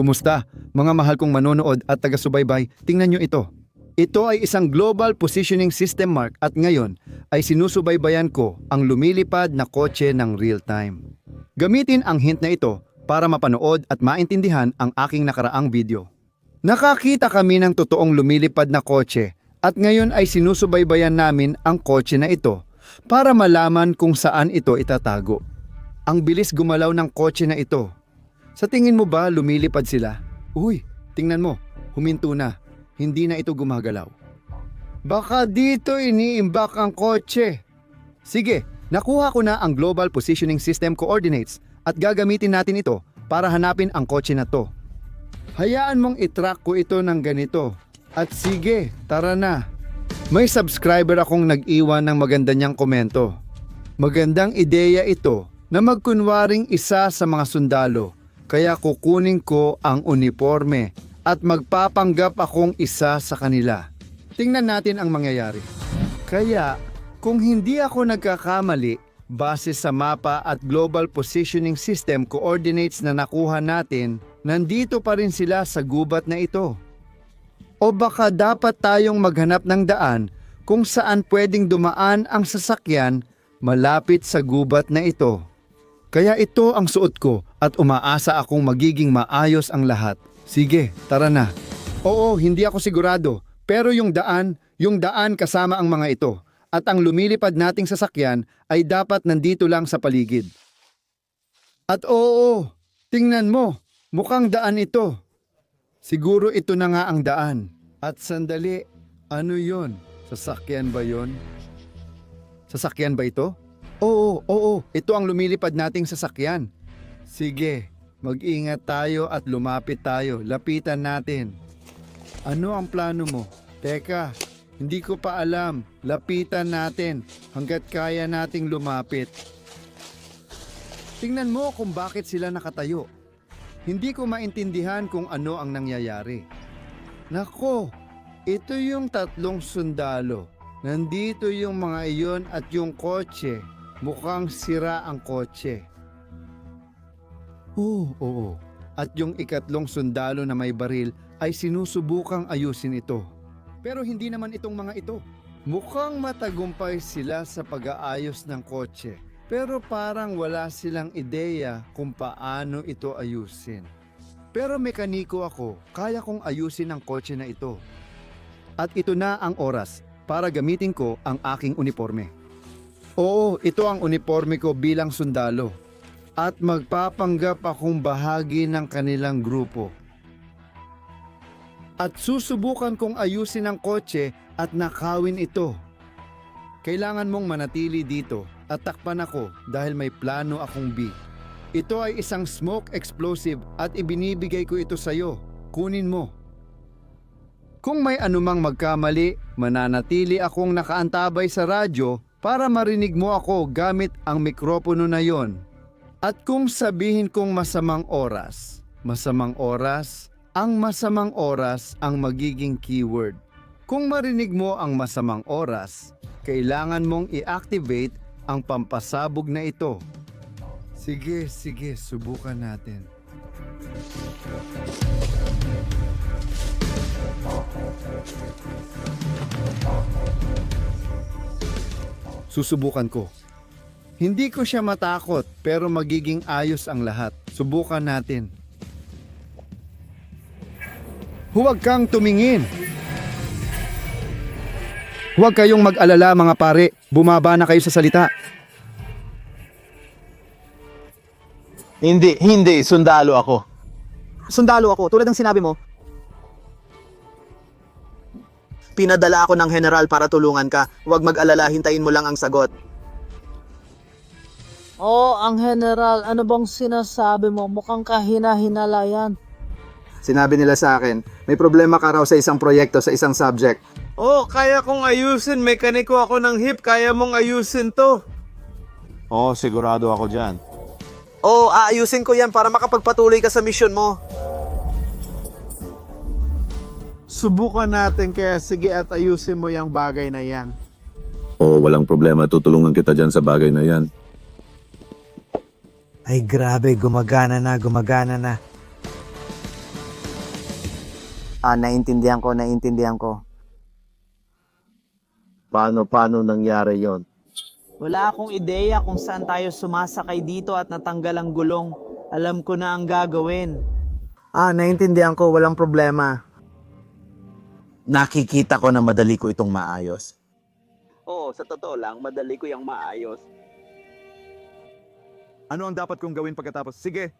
Kumusta? Mga mahal kong manonood at taga-subaybay, tingnan nyo ito. Ito ay isang Global Positioning System Mark at ngayon ay sinusubaybayan ko ang lumilipad na kotse ng real time. Gamitin ang hint na ito para mapanood at maintindihan ang aking nakaraang video. Nakakita kami ng totoong lumilipad na kotse at ngayon ay sinusubaybayan namin ang kotse na ito para malaman kung saan ito itatago. Ang bilis gumalaw ng kotse na ito. Sa tingin mo ba lumilipad sila? Uy, tingnan mo, huminto na. Hindi na ito gumagalaw. Baka dito iniimbak ang kotse. Sige, nakuha ko na ang Global Positioning System Coordinates at gagamitin natin ito para hanapin ang kotse na to. Hayaan mong itrack ko ito ng ganito. At sige, tara na. May subscriber akong nag-iwan ng maganda niyang komento. Magandang ideya ito na magkunwaring isa sa mga sundalo. Kaya kukunin ko ang uniforme at magpapanggap akong isa sa kanila. Tingnan natin ang mangyayari. Kaya, kung hindi ako nagkakamali, base sa mapa at Global Positioning System Coordinates na nakuha natin, nandito pa rin sila sa gubat na ito. O baka dapat tayong maghanap ng daan kung saan pwedeng dumaan ang sasakyan malapit sa gubat na ito. Kaya ito ang suot ko at umaasa akong magiging maayos ang lahat. Sige, tara na. Oo, hindi ako sigurado, pero yung daan kasama ang mga ito. At ang lumilipad nating sasakyan ay dapat nandito lang sa paligid. At oo, tingnan mo, mukhang daan ito. Siguro ito na nga ang daan. At sandali, ano yon? Sasakyan ba yon? Sasakyan ba ito? Oo, ito ang lumilipad nating sasakyan. Sige, mag-ingat tayo at lumapit tayo. Lapitan natin. Ano ang plano mo? Teka, hindi ko pa alam. Lapitan natin hanggat kaya nating lumapit. Tingnan mo kung bakit sila nakatayo. Hindi ko maintindihan kung ano ang nangyayari. Nako, ito yung tatlong sundalo. Nandito yung mga iyon at yung kotse. Mukhang sira ang kotse. Oo. At yung ikatlong sundalo na may baril ay sinusubukang ayusin ito. Pero hindi naman itong mga ito. Mukhang matagumpay sila sa pag-aayos ng kotse. Pero parang wala silang ideya kung paano ito ayusin. Pero mekaniko ako, kaya kong ayusin ang kotse na ito. At ito na ang oras para gamitin ko ang aking uniforme. Oo, ito ang uniforme ko bilang sundalo. At magpapanggap akong bahagi ng kanilang grupo. At susubukan kong ayusin ang kotse at nakawin ito. Kailangan mong manatili dito at takpan ako dahil may plano akong B. Ito ay isang smoke explosive at ibinibigay ko ito sa iyo. Kunin mo. Kung may anumang magkamali, mananatili akong nakaantabay sa radyo para marinig mo ako gamit ang mikropono na yon. At kung sabihin kong masamang oras ang magiging keyword. Kung marinig mo ang masamang oras, kailangan mong i-activate ang pampasabog na ito. Sige, subukan natin. Susubukan ko. Hindi ko siya matakot pero magiging ayos ang lahat. Subukan natin. Huwag kang tumingin. Huwag kayong mag-alala mga pare. Bumaba na kayo sa salita. Hindi. Sundalo ako. Sundalo ako, tulad ng sinabi mo. Pinadala ako ng general para tulungan ka. Huwag mag-alala, hintayin mo lang ang sagot. Ang general, ano bang sinasabi mo? Mukhang kahina-hinala yan. Sinabi nila sa akin, may problema ka raw sa isang proyekto, sa isang subject. Kaya kong ayusin. Mekaniko ako ng hip. Kaya mong ayusin to. Sigurado ako dyan. Aayusin ko yan para makapagpatuloy ka sa misyon mo. Subukan natin kaya sige at ayusin mo yung bagay na yan. Walang problema. Tutulungan kita dyan sa bagay na yan. Ay grabe, gumagana na. Naintindihan ko. Paano nangyari yon? Wala akong ideya kung saan tayo sumasakay dito at natanggal ang gulong. Alam ko na ang gagawin. Naintindihan ko, walang problema. Nakikita ko na madali ko itong maayos. Oo, sa totoo lang, madali ko yung maayos. Ano ang dapat kong gawin pagkatapos? Sige,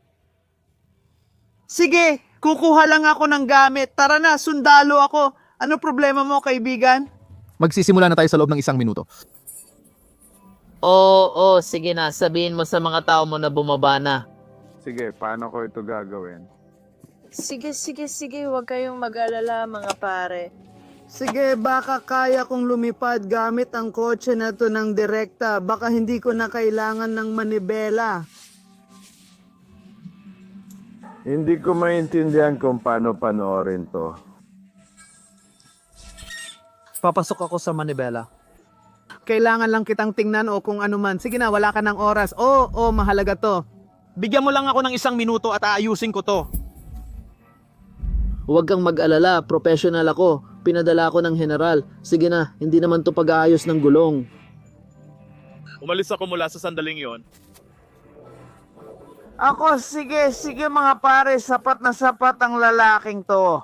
Sige, kukuha lang ako ng gamit. Tara na, sundalo ako. Ano problema mo, kaibigan? Magsisimula na tayo sa loob ng 1 minuto. Oo, sige na. Sabihin mo sa mga tao mo na bumaba na. Sige, paano ko ito gagawin? Sige. Huwag kayong mag-alala, mga pare. Sige, baka kaya kong lumipad gamit ang kotse na to ng direkta. Baka hindi ko na kailangan ng manibela. Hindi ko maintindihan kung paano panoorin to. Papasok ako sa manibela. Kailangan lang kitang tingnan o kung ano man. Sige na, wala ka ng oras. Oo, mahalaga to. Bigyan mo lang ako ng 1 minuto at aayusin ko to. Huwag kang mag-alala, professional ako. Pinadala ako ng general. Sige na, hindi naman to pag-aayos ng gulong. Umalis ako mula sa sandaling yon. Ako, sige mga pare, sapat na sapat ang lalaking to.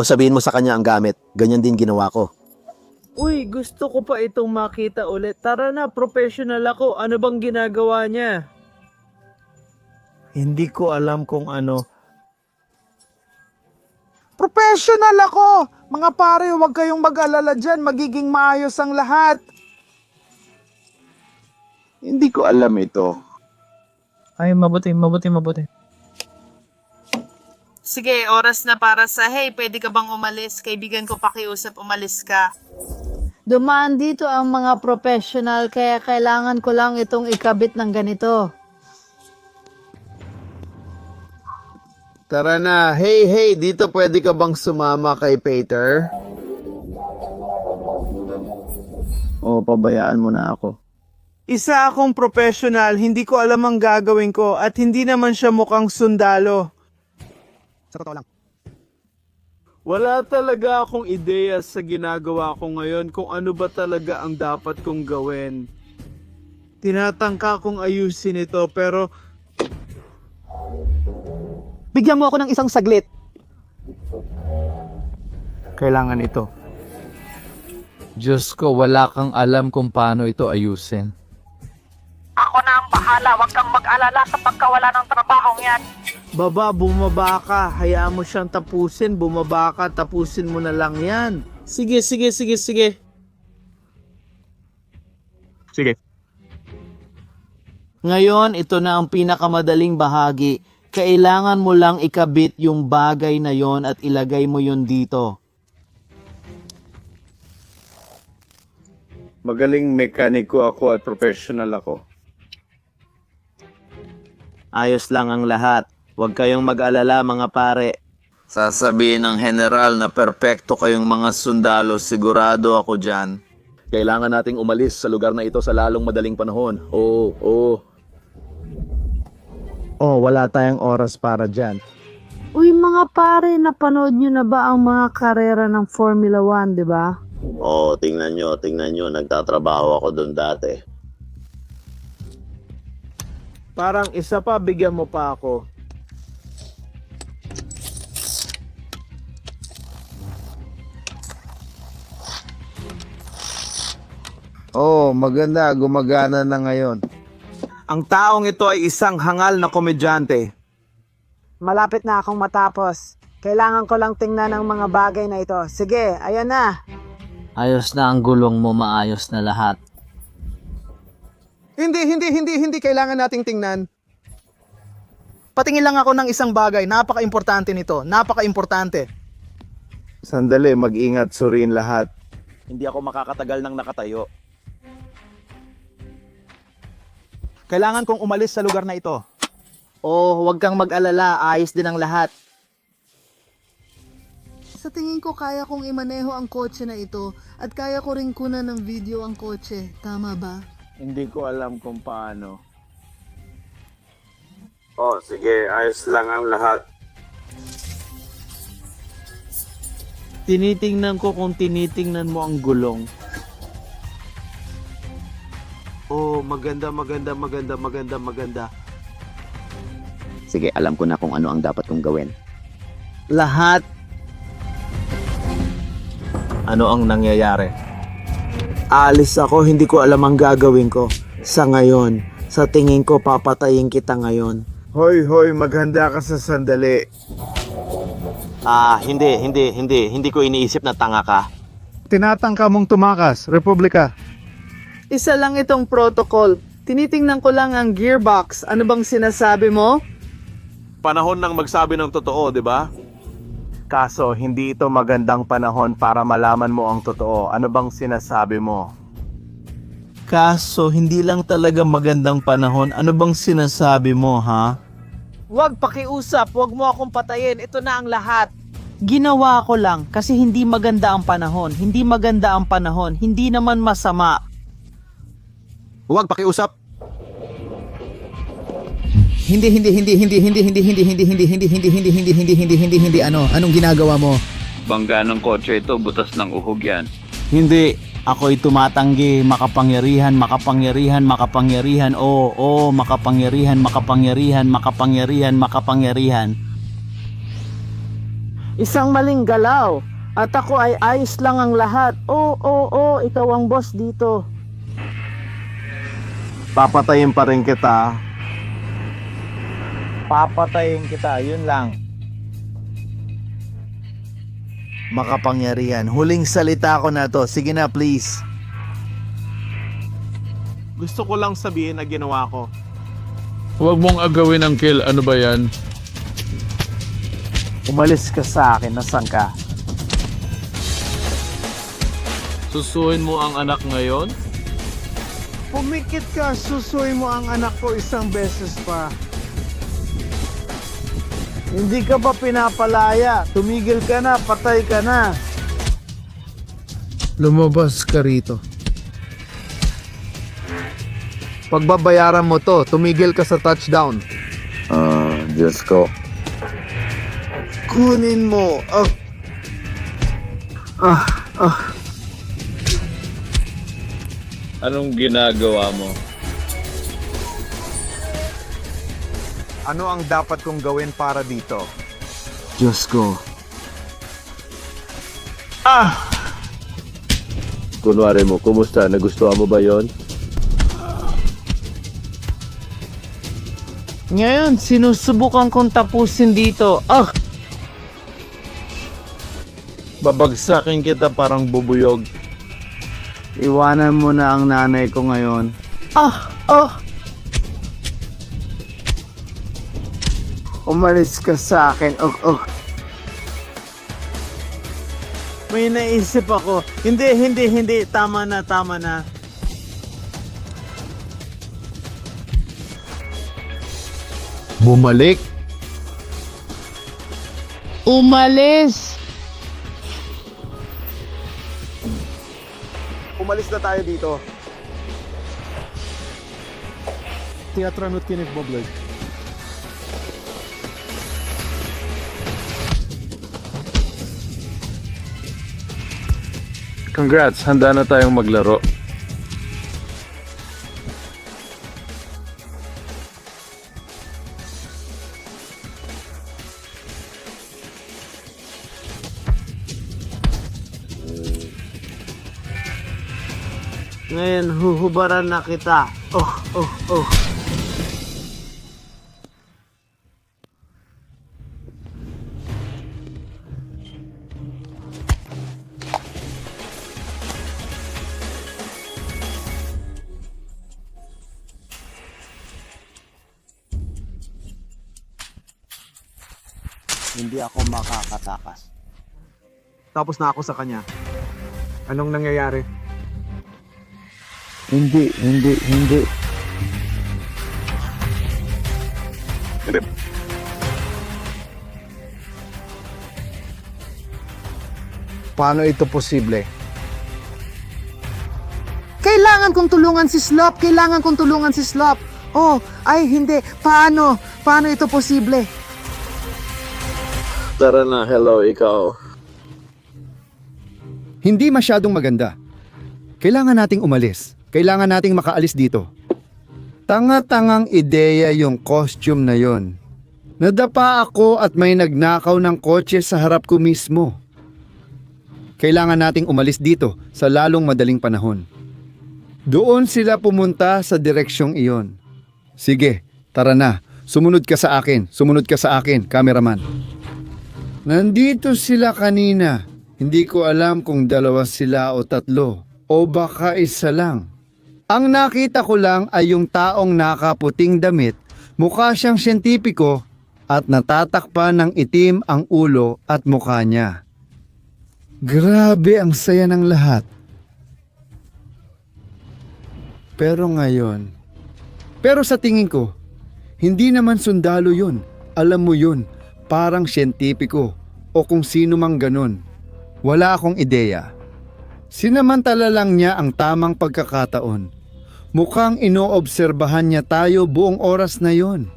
Sabihin mo sa kanya ang gamit. Ganyan din ginawa ko. Uy, gusto ko pa itong makita ulit. Tara na, professional ako. Ano bang ginagawa niya? Hindi ko alam kung ano. Professional ako! Mga pare, huwag kayong mag-alala dyan. Magiging maayos ang lahat. Hindi ko alam ito. Ay, mabuti. Sige, oras na para sa, hey, pwede ka bang umalis? Kaibigan ko pakiusap, umalis ka. Dumaan dito ang mga professional, kaya kailangan ko lang itong ikabit ng ganito. Tara na. Hey, dito pwede ka bang sumama kay Peter? Pabayaan mo na ako. Isa akong professional, hindi ko alam ang gagawin ko at hindi naman siya mukhang sundalo. sa totoo lang. Wala talaga akong ideya sa ginagawa ko ngayon kung ano ba talaga ang dapat kong gawin. Tinatangka kong ayusin ito pero Bigyan mo ako ng 1 saglit. Kailangan ito. Diyos ko, wala kang alam kung paano ito ayusin. Ako na ang bahala, huwag kang mag-alala sa pagkawala ng trabahong yan. Bumaba ka. Hayaan mo siyang tapusin. Bumaba ka, tapusin mo na lang yan. Sige. Ngayon, ito na ang pinakamadaling bahagi. Kailangan mo lang ikabit yung bagay na yon at ilagay mo yon dito. magaling mekaniko ako at professional ako. Ayos lang ang lahat. Huwag kayong mag-alala, mga pare. Sasabihin ng general na perpekto kayong mga sundalo, sigurado ako dyan. Kailangan nating umalis sa lugar na ito sa lalong madaling panahon. Oo. Wala tayong oras para dyan. Uy mga pare, napanood nyo na ba ang mga karera ng Formula 1, di ba? Tingnan nyo. Nagtatrabaho ako doon dati. Parang isa pa, bigyan mo pa ako. Maganda. Gumagana na ngayon. Ang taong ito ay isang hangal na komedyante. Malapit na akong matapos. Kailangan ko lang tingnan ang mga bagay na ito. Sige, ayan na. Ayos na ang gulong mo, maayos na lahat. Hindi kailangan nating tingnan. Patingin lang ako ng isang bagay. Napaka-importante nito. Napaka-importante. Sandali, mag-ingat, suriin lahat. Hindi ako makakatagal ng nakatayo. Kailangan kong umalis sa lugar na ito. Huwag kang mag-alala. Ayos din ang lahat. Sa tingin ko kaya kong imaneho ang kotse na ito at kaya ko rin kunan ng video ang kotse. Tama ba? Hindi ko alam kung paano. Sige, ayos lang ang lahat. Tinitingnan ko kung tinitingnan mo ang gulong. Oh, maganda. Sige, alam ko na kung ano ang dapat kong gawin. Lahat. Ano ang nangyayari? Alis ako, hindi ko alam ang gagawin ko. Sa ngayon, sa tingin ko papatayin kita ngayon. Hoy, maghanda ka sa sandali. Hindi ko iniisip na tanga ka. Tinatangka mong tumakas, Republika. Isa lang itong protocol. Tinitingnan ko lang ang gearbox. Ano bang sinasabi mo? Panahon ng magsabi ng totoo, di ba? Kaso, hindi ito magandang panahon para malaman mo ang totoo. Ano bang sinasabi mo? Kaso, hindi lang talaga magandang panahon. Ano bang sinasabi mo, ha? Huwag pakiusap, huwag mo akong patayin. Ito na ang lahat. Ginawa ko lang kasi hindi maganda ang panahon. Hindi maganda ang panahon. Hindi naman masama. Huwag pakiusap. Anong ginagawa mo? Bangga ng kotse ito, butas ng uhog yan. Hindi. Ako'y tumatanggi. Makapangyarihan. Oo, makapangyarihan. Isang maling galaw. At ako ay ayos lang ang lahat. Oo, ikaw ang boss dito. Papatayin pa rin kita. Yun lang. Makapangyarihan. Huling salita ko na to. Sige na, please. Gusto ko lang sabihin na ginawa ko. Huwag mong agawin ang kill. Ano ba yan? Umalis ka sa akin. Nasaan ka? Susuin mo ang anak ngayon? Pumikit ka, susuy mo ang anak ko isang beses pa. Hindi ka ba pinapalaya? Tumigil ka na, patay ka na. Lumabas ka rito. Pagbabayaran mo to, tumigil ka sa touchdown. Diyos ko. Kunin mo. Anong ginagawa mo? Ano ang dapat kong gawin para dito? Diyos ko. Kunwari mo, kumusta? Nagustuhan mo ba yon? Ngayon, sinusubukan kong tapusin dito. Babagsakin kita parang bubuyog. Iwanan mo na ang nanay ko ngayon. Umalis ka sa akin. May naisip ako. Hindi. Tama na. Bumalik? Umalis! Umalis na tayo dito. Teatranut kinig boblog. Congrats, handa na tayong maglaro. Ngayon, huhubaran na kita. Hindi ako makakatakas. Tapos na ako sa kanya. Anong nangyayari? Hindi. Paano ito posible? Kailangan kong tulungan si Slop. Oh, ay hindi. Paano? Paano ito posible? Tara na, hello, ikaw. Hindi masyadong maganda. Kailangan nating umalis. Kailangan nating makaalis dito. Tanga-tangang ideya yung costume na yon. Nadapa ako at may nagnakaw ng kotse sa harap ko mismo. Kailangan nating umalis dito sa lalong madaling panahon. Doon sila pumunta sa direksyong iyon. Sige, tara na. Sumunod ka sa akin. Sumunod ka sa akin, cameraman. Nandito sila kanina. Hindi ko alam kung dalawa sila o tatlo. O baka isa lang. Ang nakita ko lang ay yung taong nakaputing damit. Mukha siyang siyentipiko at natatakpan ng itim ang ulo at mukha niya. Grabe ang saya ng lahat. Pero sa tingin ko, hindi naman sundalo yun. Alam mo yun, parang siyentipiko o kung sino mang ganun. Wala akong ideya. Sinamantala lang niya ang tamang pagkakataon. Mukhang inoobserbahan niya tayo buong oras na yon.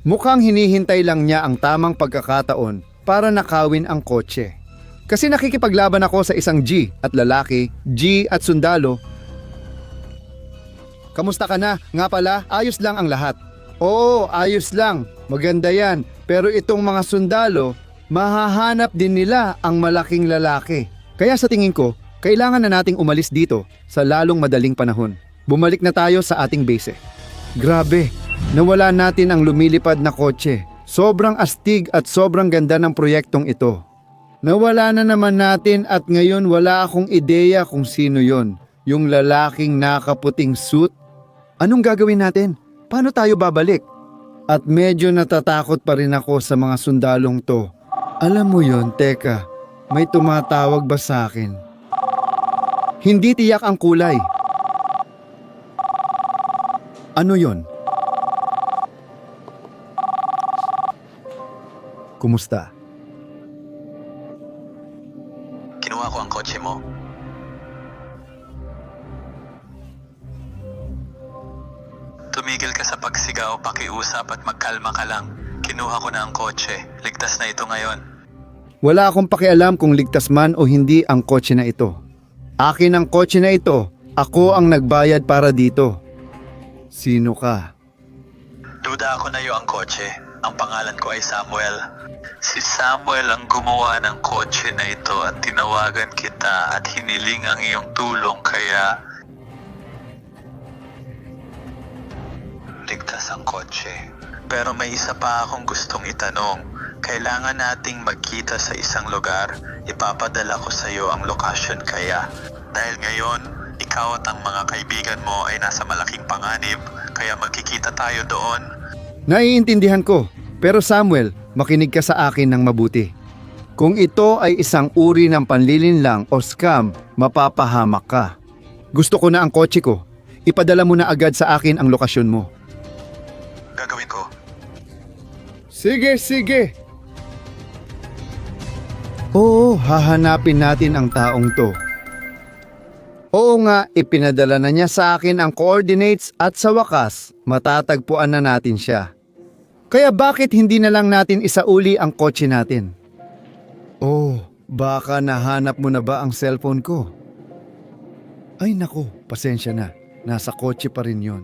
Mukhang hinihintay lang niya ang tamang pagkakataon para nakawin ang kotse. Kasi nakikipaglaban ako sa isang G at lalaki, G at sundalo. Kamusta ka na? Nga pala, ayos lang ang lahat. Oo, ayos lang. Maganda yan. Pero itong mga sundalo, mahahanap din nila ang malaking lalaki. Kaya sa tingin ko, kailangan na nating umalis dito sa lalong madaling panahon. Bumalik na tayo sa ating base. Grabe, nawala natin ang lumilipad na kotse. Sobrang astig at sobrang ganda ng proyektong ito. Nawala na naman natin at ngayon wala akong ideya kung sino yon. Yung lalaking nakaputing suit. Anong gagawin natin? Paano tayo babalik? At medyo natatakot pa rin ako sa mga sundalong to. Alam mo yon, teka, may tumatawag ba sa akin? Hindi tiyak ang kulay. Ano yon? Kumusta? Kinuha ko ang kotse mo. Tumigil ka sa pagsigaw, pakiusap at magkalma ka lang. Kinuha ko na ang kotse. Ligtas na ito ngayon. Wala akong pakialam kung ligtas man o hindi ang kotse na ito. Akin ang kotse na ito. Ako ang nagbayad para dito. Sino ka? Duda ako na iyo ang kotse. Ang pangalan ko ay Samuel. Si Samuel ang gumawa ng kotse na ito at tinawagan kita at hiniling ang iyong tulong kaya ligtas ang kotse. Pero may isa pa akong gustong itanong. Kailangan nating magkita sa isang lugar. Ipapadala ko sa iyo ang lokasyon kaya. Dahil ngayon, ikaw at ang mga kaibigan mo ay nasa malaking panganib, kaya magkikita tayo doon. Naiintindihan ko, pero Samuel, makinig ka sa akin ng mabuti. Kung ito ay isang uri ng panlilinlang o scam, mapapahamak ka. Gusto ko na ang kotse ko. Ipadala mo na agad sa akin ang lokasyon mo. Gagawin ko. Sige, sige. Oo, hahanapin natin ang taong to. Oo nga, ipinadala na niya sa akin ang coordinates at sa wakas, matatagpuan na natin siya. Kaya bakit hindi na lang natin isauli ang kotse natin? Oh, baka nahanap mo na ba ang cellphone ko? Ay nako, pasensya na. Nasa kotse pa rin yon.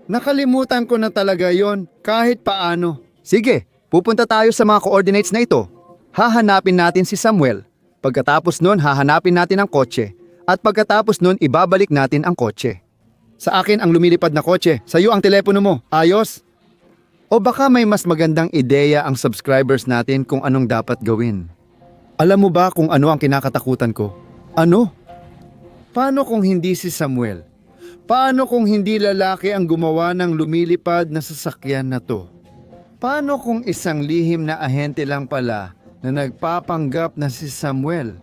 Nakalimutan ko na talaga yon kahit paano. Sige, pupunta tayo sa mga coordinates na ito. Hahanapin natin si Samuel. Pagkatapos nun, hahanapin natin ang kotse. At pagkatapos nun, ibabalik natin ang kotse. Sa akin ang lumilipad na kotse. Sa iyo ang telepono mo. Ayos? O baka may mas magandang ideya ang subscribers natin kung anong dapat gawin. Alam mo ba kung ano ang kinakatakutan ko? Ano? Paano kung hindi si Samuel? Paano kung hindi lalaki ang gumawa ng lumilipad na sasakyan na to? Paano kung isang lihim na ahente lang pala na nagpapanggap na si Samuel?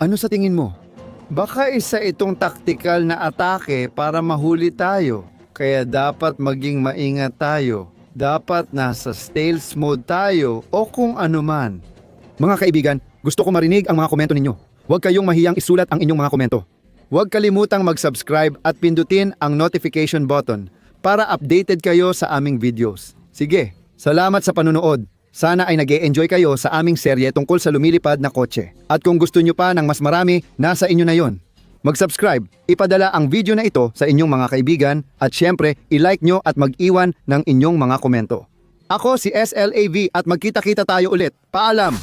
Ano sa tingin mo? Baka isa itong taktikal na atake para mahuli tayo. Kaya dapat maging maingat tayo. Dapat nasa stealth mode tayo o kung ano man. Mga kaibigan, gusto ko marinig ang mga komento ninyo. Huwag kayong mahiyang isulat ang inyong mga komento. Huwag kalimutang mag-subscribe at pindutin ang notification button para updated kayo sa aming videos. Sige, salamat sa panunood. Sana ay nag-e-enjoy kayo sa aming serye tungkol sa lumilipad na kotse. At kung gusto nyo pa ng mas marami, nasa inyo na yon. Mag-subscribe, ipadala ang video na ito sa inyong mga kaibigan at syempre, i-like nyo at mag-iwan ng inyong mga komento. Ako si SLAV at magkita-kita tayo ulit. Paalam!